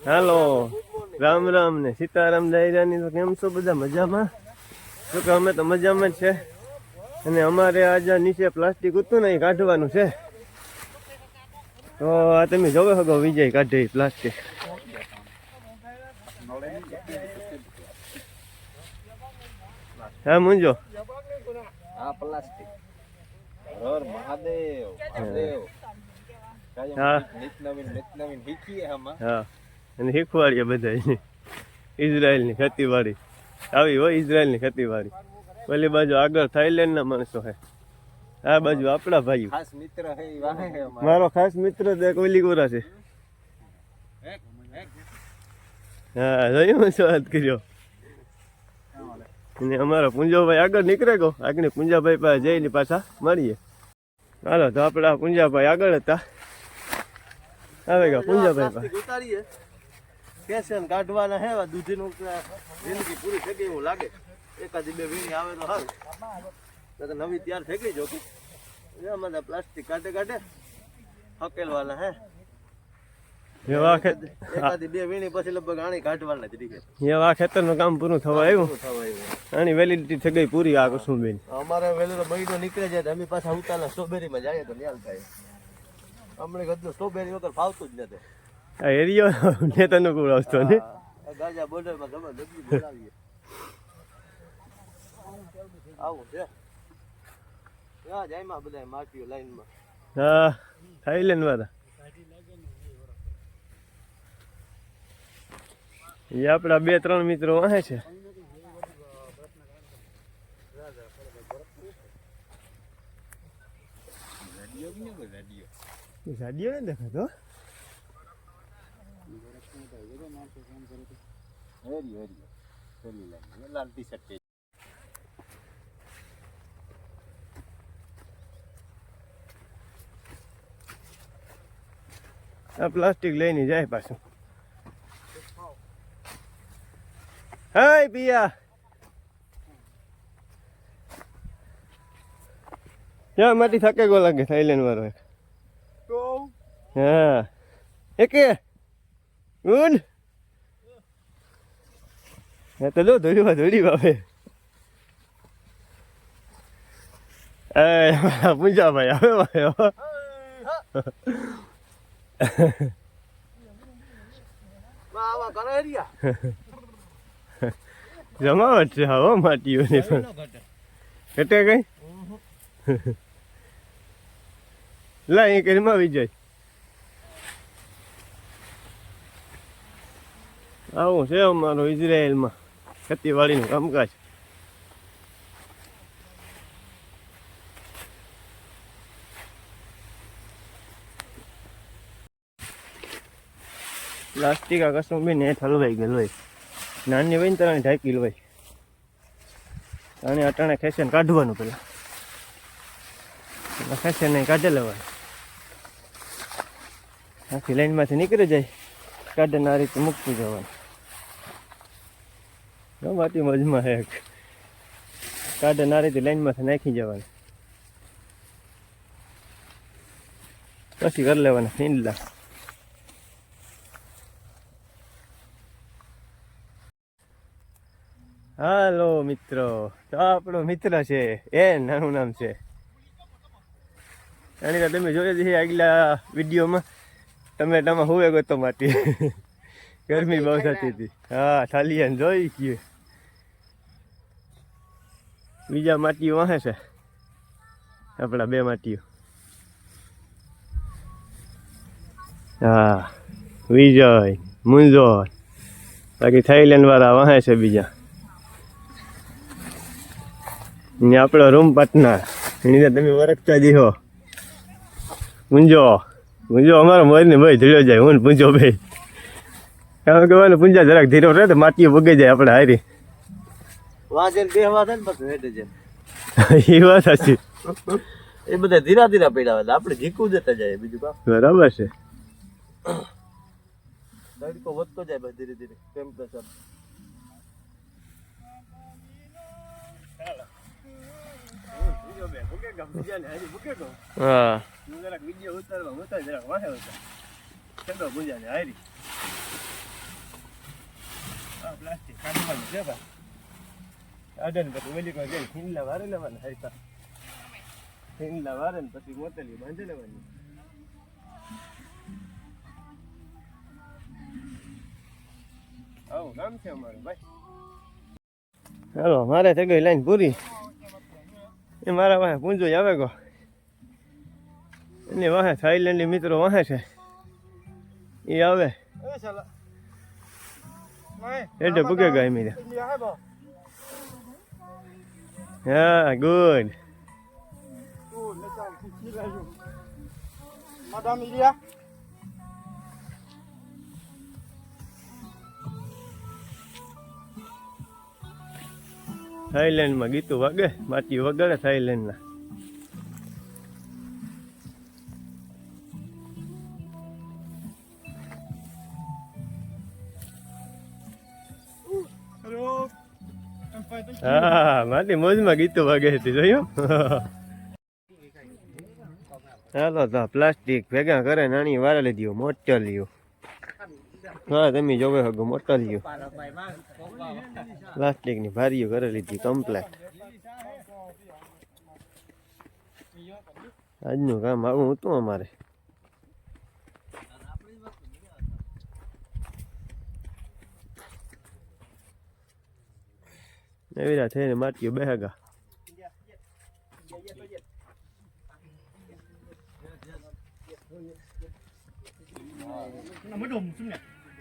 હાલો રામ રામ ને સીતારામ દાયરાની તો કેમ છો બધા મજામાં? તો કે અમે તો મજામાં જ છે. અને અમારે આજે નીચે પ્લાસ્ટિક હતું ને એ કાઢવાનું છે. તો આ તમે જોવે શકો વિજય કાઢે પ્લાસ્ટિક. હા મુંજો આ પ્લાસ્ટિક હર મહાદેવ મહાદેવ હા નિત નવીન શીખીએ આમાં. હા અને શીખવાડીએ બધા ઇઝરાયલની ખેતીવાડી આવી હોય. ઇઝરાયલની ખેતીવાડી પેલી બાજુ આગળ થાઈલેન્ડના માણસો હે, આ બાજુ આપણા ભાઈઓ. ખાસ મિત્ર હે વાહે હે મારો ખાસ મિત્ર કોલી ગોરા છે. હા જોયું શું વાત કર્યો. અને અમારો પુંજાભાઈ આગળ નીકળે ગયો. આગળ પુંજાભાઈ પાસે જઈને પાછા મળીએ. હાલો તો આપણા પુંજાભાઈ આગળ હતા. આવે ગયા પુંજાભાઈ પાસે ઉતારીએ કેશન કાઢવાના હે દૂધીનું જિંદગી પૂરી થઈ ગઈ એવું લાગે. એકાદી બે વીણી આવે તો સારું, તો નવી તૈયાર થઈ ગઈ. જો કે એમાં પ્લાસ્ટિક કાઢે કાઢે હકેલવાના હે. એકાદી બે વીણી પછી લગભગ આણી કાઢવાના જ રીખે. એવા ખેતરનું કામ પૂરું થવા આવ્યું. આની વેલિડિટી થઈ ગઈ પૂરી. આ કશું બેન અમારે વેલેલો મહિનો નીકળે જાય અમે પાછા ઉતારના સ્ટ્રોબેરીમાં જઈએ તો ન્યાલ થાય. અમને ગદલું સ્ટ્રોબેરી વગર ફાવતું જ નથી. આ એરિયો નેતા અનુકૂળ આવતો ને. ગાજા બોર્ડરમાં જબરદસ્ત બોલાવીએ. આવું છે જાયમાં બધા માટીઓ લાઈનમાં. હા થાઈલેન્ડ વાળા એ આપણા 2-3 મિત્રો વાહે છે. ગાડીઓ ને દેખાતો લાલ ટી શર્ટ. આ પ્લાસ્ટિક લઈને જાય પાછું. હાય પિયા ક્યાં માટી થાકે ગો લાગે થાઈલેન્ડ વાળો એક. હા એકે ગુડ હે તો લો ધોડી બાપે. એ પૂજા ભાઈ આવે ભાઈ જમાવટ છે. હા માટીઓની પણ ઘટે કઈ લા એ કરી માં વિજય આવું છે અમારું ઇઝરાયલમાં ખેતીવાડીનું કામકાજ. પ્લાસ્ટિક આ કશું બી નેટ હલવાઈ ગયેલું હોય. નાની હોય ને તને ઢાંકી હોય. અને અટાણે ખેંચીને કાઢવાનું પેલા ખેંચીને કાઢી લેવાનું. આખી લાઈનમાંથી નીકળી જાય કાઢીને આ રીતે મૂકતું જવાનું. માટી મજમાં હે કાઢીને આ રીતે લાઈનમાંથી નાખી જવાનું. પછી કરી લેવાના ઈંડલા. હાલો મિત્રો, તો આપણો મિત્ર છે એ નાનું નામ છે. અને તમે જોઈ છે આગલા વિડીયોમાં ટમેટામાં હુવે ગયો તો માટી ગરમી બહુ થતી હતી. હા થાલિયાને જોઈ ગયું. બીજા માટીઓ વાહે છે આપણા 2 માટીઓ. હા વિજય મુંજો બાકી થાઈલેન્ડ વાળા વાહે છે બીજા. ને આપણો રૂમ પાર્ટનર એની તમે વરખતા દીહો પૂંજો અમારો મોર ને ભાઈ ધીરો જાય. હું પૂંજો ભાઈ એમ કહેવાનું પૂંજા જરાક ધીરો રહે તો માટીઓ બગી જાય આપણે હારી. એ વાત સાચી. એ બધા ધીરા ધીરા પડ્યા હોય આપણે ઝીકું જતા જાય. બીજું કામ બરાબર છે. તડકો વધતો જાય ધીરે ધીરે ટેમ્પરેચર. હા પ્લાસ્ટિક કાઢવાનું છે ભાઈ આડન પછી ઓલી કોઈ જાય ખીંડલા વારે લેવાના હરતા ખીંડલા વારે ને પછી મોતલી બાંધી લેવાની આવું કામ છે અમારું ભાઈ ચાલો મારે થઈ ગઈ લાઈન પૂરી એ મારા વાહે પૂંજો આવે ગો એની વાહે થાઈલેન્ડની મિત્રો વાહે છે એ આવે એટલે પૂગે ગઈ મીરે હા ગુડ થાઈલેન્ડમાં ગીતું વાગે માટી વગાડે થાઈલેન્ડના હા માટી મોજમાં ગીતું વાગે છે જોયું ચાલો તો પ્લાસ્ટિક ભેગા કરે નાની વારે લીધી મોટલિયું હા તમે જોવે હગો મોટલિયું પ્લાસ્ટિક ની ભારીઓ કરી લીધી કમ્પ્લેટ આજનું કામ આવું હતું અમારે એવી રીતે થઈને માટીઓ બેહગા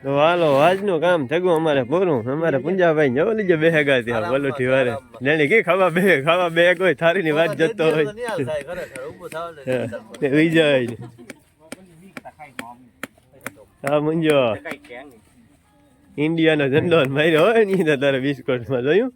તો હાલો આજનું કામ થયું અમારે પૂરું અમારે પુંજાભાઈ જવો લીજો બેહગા ત્યાં બોલું વારે જાણે કે ખાવા બે કોઈ થારી ની વાત જતો હોય જાય હા મુંજો ઇન્ડિયાનો ઝંડો માર્યો હોય ને તારે બિસ્કોટ માં જોયું